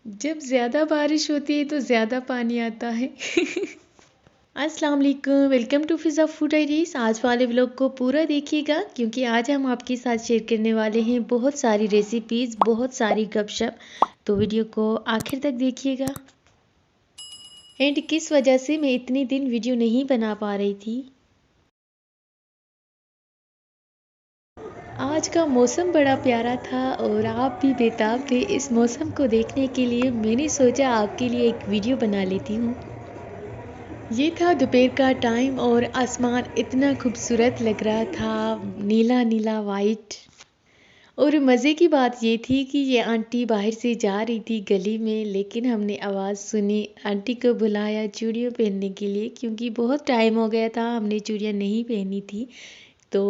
जब ज़्यादा बारिश होती है तो ज़्यादा पानी आता है। अस्सलाम वालेकुम, welcome to Fiza food diaries. आज वाले व्लॉग को पूरा देखिएगा क्योंकि आज हम आपके साथ शेयर करने वाले हैं बहुत सारी रेसिपीज़, बहुत सारी गपशप। तो वीडियो को आखिर तक देखिएगा। एंड किस वजह से मैं इतने दिन वीडियो नहीं बना पा रही थी। आज का मौसम बड़ा प्यारा था और आप भी बेताब थे इस मौसम को देखने के लिए। मैंने सोचा आपके लिए एक वीडियो बना लेती हूँ। ये था दोपहर का टाइम और आसमान इतना खूबसूरत लग रहा था, नीला नीला वाइट। और मज़े की बात ये थी कि ये आंटी बाहर से जा रही थी गली में, लेकिन हमने आवाज़ सुनी, आंटी को बुलाया चूड़ियाँ पहनने के लिए क्योंकि बहुत टाइम हो गया था हमने चूड़ियाँ नहीं पहनी थी। तो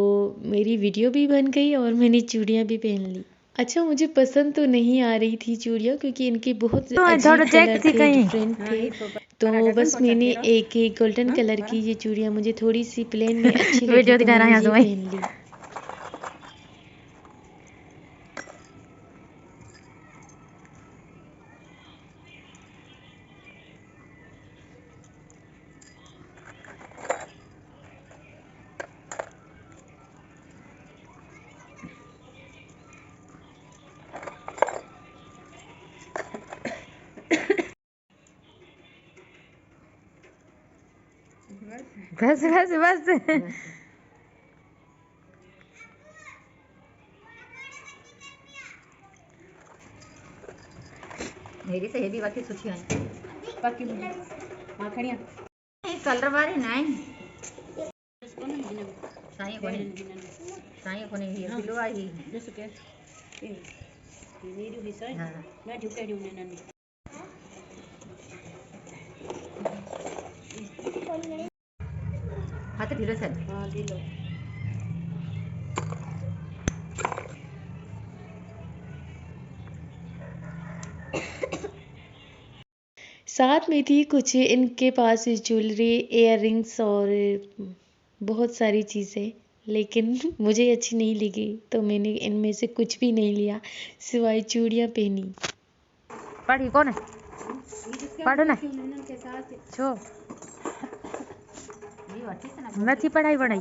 मेरी वीडियो भी बन गई और मैंने चूड़ियाँ भी पहन ली। अच्छा, मुझे पसंद तो नहीं आ रही थी चूड़ियाँ क्योंकि इनके बहुत अजीब कलर थे, डिफरेंट थे। तो बस मैंने एक एक गोल्डन कलर की ये चूड़ियाँ मुझे थोड़ी सी प्लेन में अच्छी लगी तो मैंने ये पहन ली। बस बस बस मेरी सहेली बाकी सुठी है बाकी हां खड़िया कलर वाली नहीं साईं कोने ही बिलो आई जैसे के मेरी भी साईं मैं झुके जो नन्नी हाथ ढीलो से हां ढीलो साथ में थी कुछ इनके पास ज्वेलरी, इयररिंग्स और बहुत सारी चीज़ें, लेकिन मुझे अच्छी नहीं लगी तो मैंने इनमें से कुछ भी नहीं लिया सिवाय चूड़ियाँ पहनी। पढ़ी कौन है पढ़ो ना छो नथी पढ़ाई बढ़ाई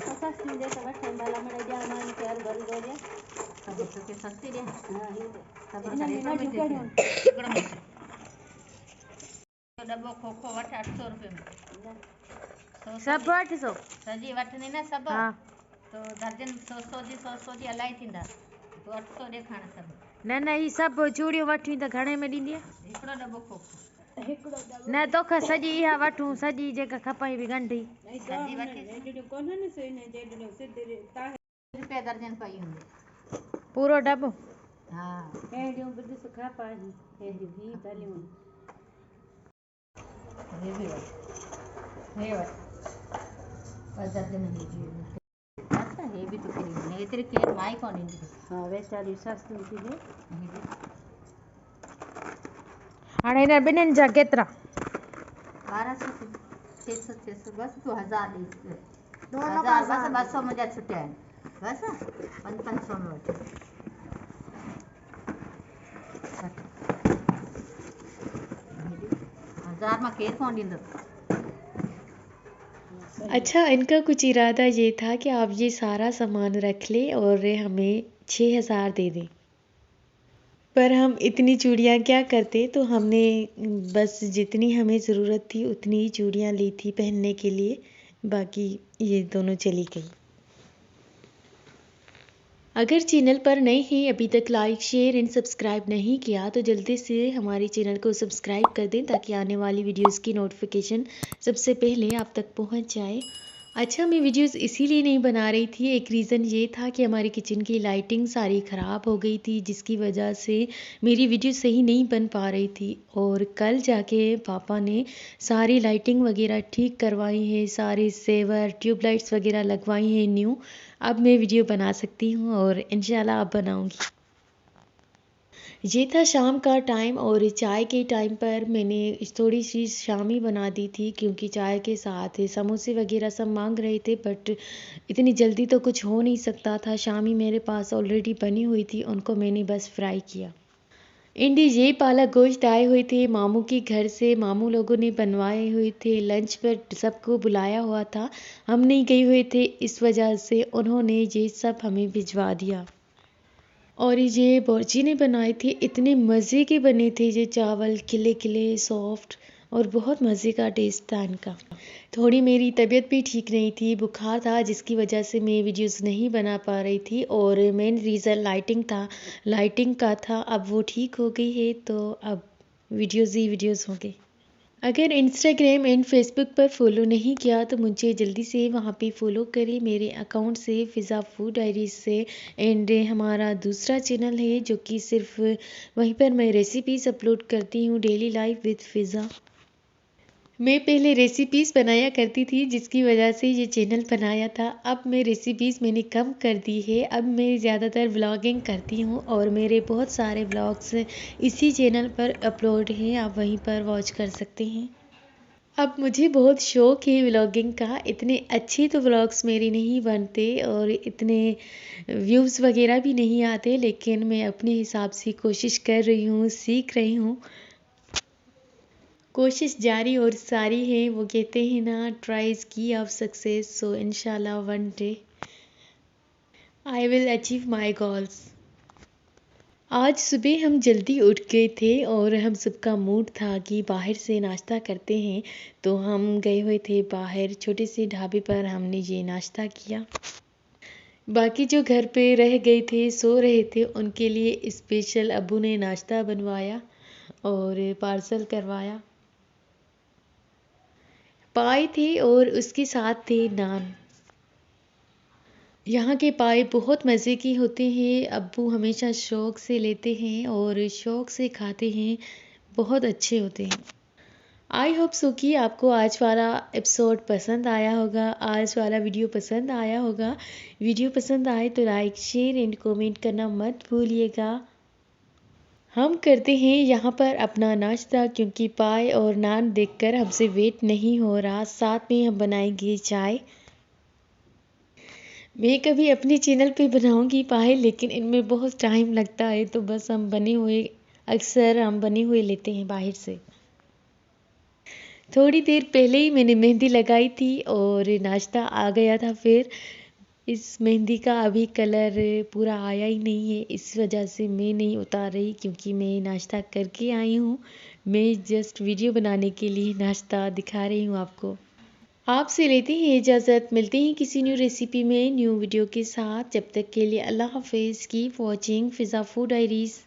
डब्बो खोखो वठ 800 रुपए में सब 800 सजी वठनी ना सब हां तो दर्जन 100 जी अलाई थींदा तो 800 ॾेखाण सब न न ई सब चूड़ियूं वठी त घणे में ॾींदी हिकिड़ो दॿो खोखो न तोखे सॼी इहा वठूं सॼी जेका खपई बि ॻंढी सॼी वठी कोन न सोने जे सिधे रुपए दर्जन पई हूंदी पूरो डब्बो हा एडियो बुध सुखा पाही एडी भी तलियूं ये भी बस दर्जन ही जी अच्छा ये भी तो खरीद नहीं तेरे के माई कौन इंदी हां वैसे वाली सस्ती थी ने हाणे इन ॿिन्हिनि जा केतिरा 1200 600 बस तूं 1000 ॾे दोनों का बस 200 मुंहिंजा छुटिया आहिनि बस 500 में वठ 1000 मां केरु कोन ॾींदो अच्छा, इनका कुछ इरादा ये था कि आप ये सारा सामान रख लें और हमें 6000 दे दें। पर हम इतनी चूड़ियाँ क्या करते, तो हमने बस जितनी हमें ज़रूरत थी उतनी ही चूड़ियाँ ली थी पहनने के लिए, बाकी ये दोनों चली गई। अगर चैनल पर नए हैं, अभी तक लाइक शेयर एंड सब्सक्राइब नहीं किया तो जल्दी से हमारे चैनल को सब्सक्राइब कर दें ताकि आने वाली वीडियोस की नोटिफिकेशन सबसे पहले आप तक पहुंच जाए। अच्छा, मैं वीडियोस इसीलिए नहीं बना रही थी, एक रीज़न ये था कि हमारी किचन की लाइटिंग सारी ख़राब हो गई थी जिसकी वजह से मेरी वीडियो सही नहीं बन पा रही थी। और कल जाके पापा ने सारी लाइटिंग वगैरह ठीक करवाई है, सारे सेवर ट्यूबलाइट्स वगैरह लगवाई हैं न्यू। अब मैं वीडियो बना सकती हूँ और इंशाल्लाह अब बनाऊँगी। ये था शाम का टाइम और चाय के टाइम पर मैंने थोड़ी सी शामी बना दी थी क्योंकि चाय के साथ समोसे वगैरह सब मांग रहे थे, बट इतनी जल्दी तो कुछ हो नहीं सकता था। शामी मेरे पास ऑलरेडी बनी हुई थी, उनको मैंने बस फ्राई किया। इंडी ये पालक गोश्त आए हुए थे मामू के घर से। मामू लोगों ने बनवाए हुए थे, लंच पर सबको बुलाया हुआ था। हम नहीं गए हुए थे, इस वजह से उन्होंने ये सब हमें भिजवा दिया। और ये बोर्ची ने बनाए थे, इतने मज़े के बने थे ये चावल, खिले खिले सॉफ्ट, और बहुत मज़े का टेस्ट था इनका। थोड़ी मेरी तबीयत भी ठीक नहीं थी, बुखार था, जिसकी वजह से मैं वीडियोस नहीं बना पा रही थी। और मेन रीज़न लाइटिंग का था। अब वो ठीक हो गई है तो अब वीडियोस ही वीडियोस होंगे। अगर इंस्टाग्राम एंड फेसबुक पर फॉलो नहीं किया तो मुझे जल्दी से वहाँ पे फॉलो करें मेरे अकाउंट से, फ़िज़ा फूड डायरीज से। एंड हमारा दूसरा चैनल है जो कि सिर्फ वहीं पर मैं रेसिपीज़ अपलोड करती हूँ, डेली लाइफ विद फ़िज़ा। मैं पहले रेसिपीज़ बनाया करती थी, जिसकी वजह से ये चैनल बनाया था। अब मैं रेसिपीज़ मैंने कम कर दी है, अब मैं ज़्यादातर व्लॉगिंग करती हूँ और मेरे बहुत सारे व्लॉग्स इसी चैनल पर अपलोड हैं, आप वहीं पर वॉच कर सकते हैं। अब मुझे बहुत शौक़ है व्लॉगिंग का। इतने अच्छे तो व्लॉग्स मेरे नहीं बनते और इतने व्यूज़ वगैरह भी नहीं आते, लेकिन मैं अपने हिसाब से कोशिश कर रही हूँ, सीख रही हूँ। कोशिश जारी और सारी है, वो कहते हैं ना, ट्राई इज़ की ऑफ सक्सेस। सो इंशाल्लाह one day I will achieve my goals. आज सुबह हम जल्दी उठ गए थे और हम सबका मूड था कि बाहर से नाश्ता करते हैं, तो हम गए हुए थे बाहर छोटे से ढाबे पर। हमने ये नाश्ता किया। बाकी जो घर पे रह गए थे, सो रहे थे, उनके लिए स्पेशल अब्बू ने नाश्ता बनवाया और पार्सल करवाया। पाए थे और उसके साथ थे नान। यहाँ के पाए बहुत मज़े के होते हैं। अब्बू हमेशा शौक़ से लेते हैं और शौक़ से खाते हैं, बहुत अच्छे होते हैं। आई होप सो कि आपको आज वाला एपिसोड पसंद आया होगा, आज वाला वीडियो पसंद आया होगा। वीडियो पसंद आए तो लाइक शेयर एंड कमेंट करना मत भूलिएगा। हम करते हैं यहाँ पर अपना नाश्ता, क्योंकि पाए और नान देखकर हमसे वेट नहीं हो रहा। साथ में हम बनाएंगे चाय। मैं कभी अपने चैनल पे बनाऊंगी पाए, लेकिन इनमें बहुत टाइम लगता है, तो बस अक्सर हम बने हुए लेते हैं बाहर से। थोड़ी देर पहले ही मैंने मेहंदी लगाई थी और नाश्ता आ गया था। फिर इस मेहंदी का अभी कलर पूरा आया ही नहीं है, इस वजह से मैं नहीं उतार रही, क्योंकि मैं नाश्ता करके आई हूँ। मैं जस्ट वीडियो बनाने के लिए नाश्ता दिखा रही हूँ आपको। आपसे लेते हैं इजाज़त, मिलते हैं किसी न्यू रेसिपी में, न्यू वीडियो के साथ। जब तक के लिए अल्लाह हाफिज़। कीप वॉचिंग फ़िज़ा फूड डायरीज़।